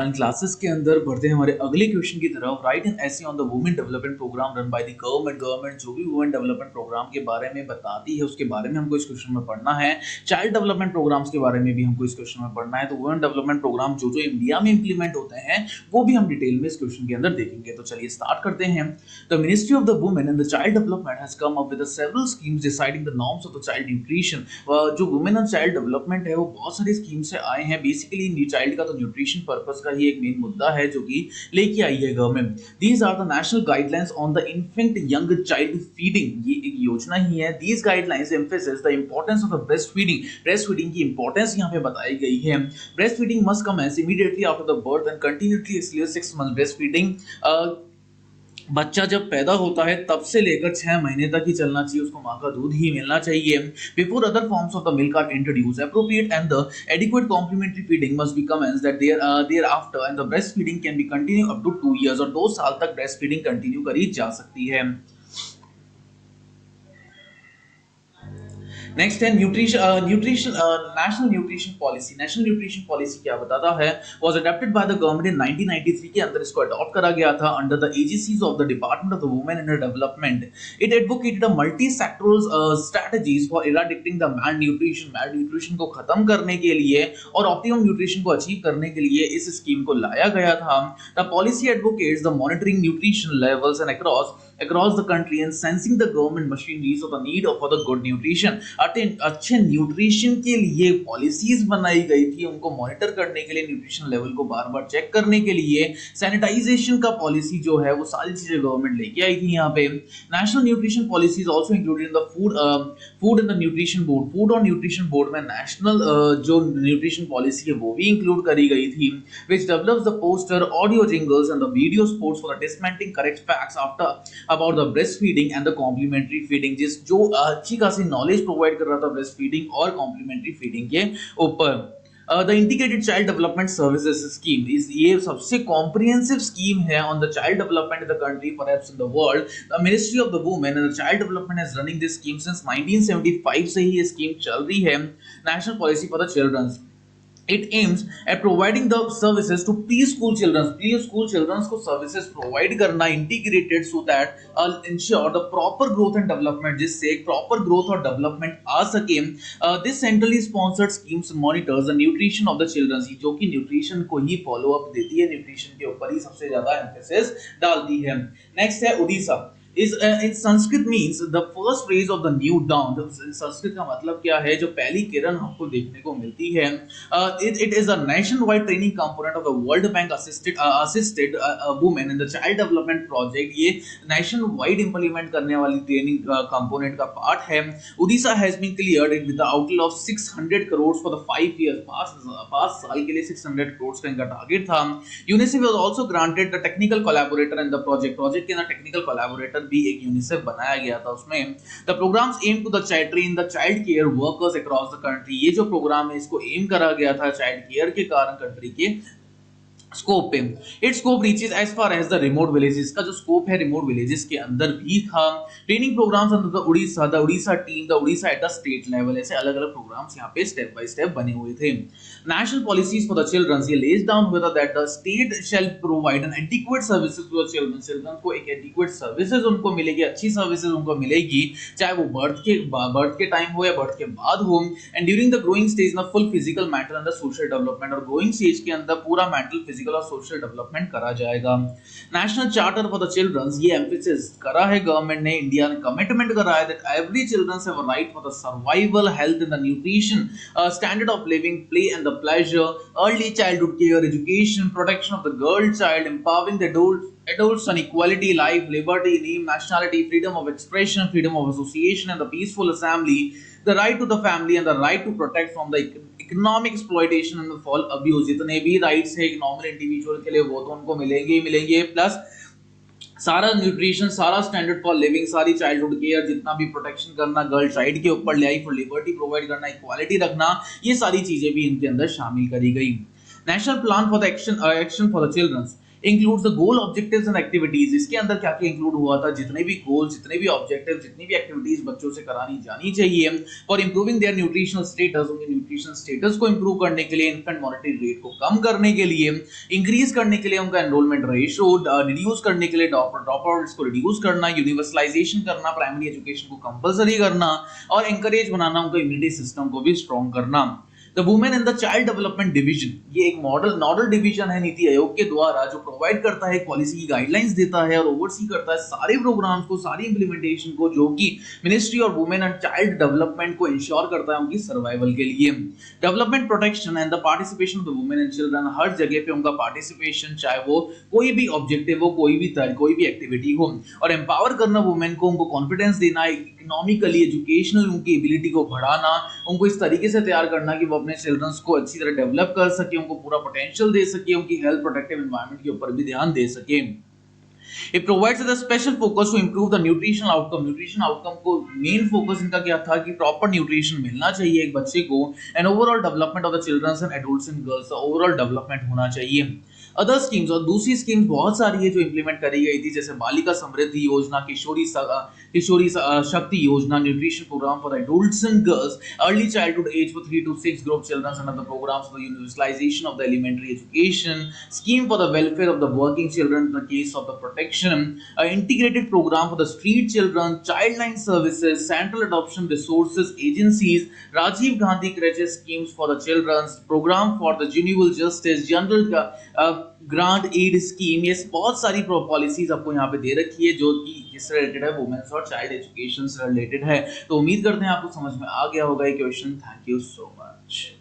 Classes के अंदर बढ़ते हैं हमारे अगले क्वेश्चन की तरफ। Right an essay on the women development program run by the government जो भी वुमेन डेवलपमेंट प्रोग्राम के बारे में बताती है उसके बारे में हमको इस क्वेश्चन में पढ़ना है। चाइल्ड डेवलपमेंट प्रोग्राम्स के बारे में भी हमको इस क्वेश्चन में पढ़ना है। तो वुमेन डेवलपमेंट प्रोग्राम जो जो इंडिया में इंप्लीमेंट होते हैं वो भी हम डिटेल में इस क्वेश्चन के अंदर देखेंगे। तो चलिए स्टार्ट करते हैं। The ministry of the women and the child development has come up with several schemes deciding the norms of the child nutrition. जो वुमेन एंड चाइल्ड डेवलपमेंट है वो बहुत सारी स्कीम से आए हैं। बेसिकली चाइल्ड का तो न्यूट्रिशन पर्पस का ही एक मेन मुद्दा है जो कि लेके आई है government. These are the national guidelines on the infant young child feeding, ये एक योजना ही है। These guidelines emphasis the importance of the breast feeding की इंपॉर्टेंस यहाँ पे बताई गई है। Breast feeding must commence immediately after the birth and continuously 6 months. Breast feeding बच्चा जब पैदा होता है तब से लेकर 6 महीने तक ही चलना चाहिए, उसको माँ का दूध ही मिलना चाहिए। Before other forms of the milk are introduced, appropriate and the adequate complementary feeding must be commenced that thereafter and the breast feeding can be continue up to 2 years, और 2 साल तक ब्रेस्ट फीडिंग कंटिन्यू करी जा सकती है। Next है nutrition national nutrition policy. National nutrition policy क्या बताता है? Was adopted by the government in 1993 के अंदर इसको अडॉप्ट करा गया था under the agencies of the department of the women and development. It advocated a multi sectoral strategies for eradicating the malnutrition को खत्म करने के लिए और ऑप्टिमम न्यूट्रिशन को अचीव करने के लिए इस स्कीम को लाया गया था। The policy advocates the monitoring nutrition levels and across the country and sensing the government machineries of the need for the good nutrition। अच्छे न्यूट्रिशन के लिए पॉलिसीज बनाई गई थी, उनको मॉनिटर करने के लिए, न्यूट्रिशन लेवल को बार बार चेक करने के लिए, सैनिटाइजेशन का पॉलिसी जो है वो सारी चीजें गवर्नमेंट लेके आई थी यहाँ पे। National nutrition policies also included in the food and the nutrition board. Food और न्यूट्रिशन बोर्ड में नेशनल जो न्यूट्रिशन पॉलिसी है वो भी इंक्लूड करी गई थी, which develops the poster, audio jingles and the video spots for the dismantling correct facts about the breastfeeding and the complementary feeding, जिस जो अच्छी खासी नॉलेज प्रोवाइड कर रहा था ब्रेस्ट फीडिंग और कॉम्प्लीमेंट्री फीडिंग के ऊपर। The integrated child development services scheme is ये सबसे कॉम्प्रिहेंसिव स्कीम है on the child development in the country, perhaps in the world. The ministry of the women and the child development is running this scheme since 1975 से ही ये scheme चल रही है। National policy for the childrens, it aims at providing the services to preschool children को services provide करना integrated so that ensure the proper growth and development, जिससे proper growth और development आ सके। This centrally sponsored schemes monitors the nutrition of the children, जो कि nutrition को ही follow up देती है, nutrition के ऊपर ही सबसे ज्यादा emphasis डालती है। Next है Orissa. is in Sanskrit means the first rays of the new dawn। Sanskrit का मतलब क्या है? जो पहली किरण हमको देखने को मिलती है। It is a nationwide training component of the World Bank assisted women in the child development project। ये nationwide implement करने वाली ट्रेनिंग कंपोनेंट का पार्ट है। Odisha has been cleared with the outlay of 600 crores for the 5 years। 5 साल के लिए 600 crores का इनका टारगेट था। UNICEF was also granted the technical collaborator in the project। Project के अंदर टेक्निकल कोलैबोरेटर भी एक यूनिसेफ बनाया गया था उसमें। The programmes aim to the train the child care workers across the country. ये जो प्रोग्राम है इसको एम करा गया था चाइल्ड केयर के कारण कंट्री के स्कोप पे। It scope reaches as far as the remote villages. का जो स्कोप है रिमोट विलेजेस के अंदर भी था। Training programmes under the Orissa team, the Orissa at the state level, ऐसे अलग अलग प्रोग्राम्स यहाँ पे स्टेप बाय स्टेप बने हुए थे। National policies for the children, ये लेज डाउन हुआ था that the state shall provide an adequate services to the children. Children को एक एडिक्वेट सर्विसेज उनको मिलेगी, अच्छी सर्विसेज उनको मिलेगी, चाहे वो बर्थ के टाइम हो या बर्थ के बाद हो। And during the growing stage the full physical mental and the social development, और ग्रोइंग स्टेज के अंदर पूरा मेंटल फिजिकल और सोशल डेवलपमेंट करा जाएगा। National charter for the childrens, ये एम्फेसिस करा है गवर्नमेंट ने, इंडिया ने कमिटमेंट करा है that every childrens have a right for the survival, health and the nutrition, standard of living, play and the pleasure, early childhood care, education, protection of the girl child, empowering the adults on equality, life, liberty, name, nationality, freedom of expression, freedom of association and the peaceful assembly, the right to the family and the right to protect from the economic exploitation and the fall abuse। जितने भी rights है एक normal individual के लिए वो तो उनको मिलेंगे ही मिलेंगे, प्लस सारा न्यूट्रिशन, सारा स्टैंडर्ड फॉर लिविंग, सारी चाइल्डहुड केयर, जितना भी प्रोटेक्शन करना गर्ल चाइल्ड के ऊपर, लाइफ और लिबर्टी प्रोवाइड करना, इक्वालिटी रखना, ये सारी चीजें भी इनके अंदर शामिल करी गई। National plan for the action for the childrens, includes the goal, objectives and activities। इसके अंदर क्या क्या इंक्लूड हुआ था, जितने भी गोल, जितने भी ऑब्जेक्टिव, जितनी भी एक्टिविटीज बच्चों से करानी जानी चाहिए for improving there nutritional status, उनके न्यूट्रिशनल स्टेटस को इंप्रूव करने के लिए, इन्फेंट मॉर्टेलिटी रेट को कम करने के लिए, इंक्रीज करने के लिए उनका एनरोलमेंट रेशियो, रिड्यूस करने के लिए ड्रॉप आउट्स को रिड्यूस करना, यूनिवर्सलाइजेशन करना, प्राइमरी एजुकेशन को कंपलसरी करना और एनकरेज बनाना उनका इम्यूनिटी सिस्टम को भी स्ट्रॉन्ग करना। The women and the child development division, ये एक नोडल डिवीजन है नीति आयोग के द्वारा, जो प्रोवाइड करता है पॉलिसी की गाइडलाइंस देता है और ओवरसी करता है सारे प्रोग्राम्स को, सारी इंप्लीमेंटेशन को, जो कि मिनिस्ट्री और वुमेन एंड चाइल्ड डेवलपमेंट को इंश्योर करता है उनकी सर्वाइवल के लिए। Development protection and the participation of the women and children, हर जगह पे उनका पार्टिसिपेशन, चाहे वो कोई भी ऑब्जेक्टिव हो, कोई भी एक्टिविटी हो, और एम्पावर करना वुमेन को, उनको कॉन्फिडेंस देना, इकोनॉमिकली, एजुकेशनल उनकी एबिलिटी को बढ़ाना, उनको इस तरीके से तैयार करना कि वो अपने चिल्ड्रंस को अच्छी तरह डेवलप कर सके, उनको पूरा पोटेंशियल दे सके, उनकी हेल्थ प्रोटेक्टिव एनवायरनमेंट के ऊपर भी ध्यान दे सके। It provides a special focus to improve the nutritional outcome। Nutrition outcome को मेन फोकस इनका क्या था कि प्रॉपर न्यूट्रिशन मिलना चाहिए एक बच्चे को, and overall development of the children's and adults and girls, overall development होना चाहिए। अदर स्कीम्स, और दूसरी स्कीम्स बहुत सारी है जो इंप्लीमेंट करी गई थी, जैसे बालिका समृद्धि योजना, Kishori Shakti Yojana, nutrition programme for adults and girls, early childhood age for 3 to 6 group childrens, and other programmes for universalisation of the elementary education, scheme for the welfare of the working children in the case of the protection, integrated program for the street children, childline services, central adoption resources agencies, Rajiv Gandhi creches schemes for the children, program for the genuine justice, general grant aid scheme, ये बहुत सारी policies आपको यहाँ पे दे रखी है जो कि जिससे रिलेटेड है, वुमेन्स और चाइल्ड एजुकेशन से रिलेटेड है। तो उम्मीद करते हैं आपको समझ में आ गया होगा ये question. Thank you so much.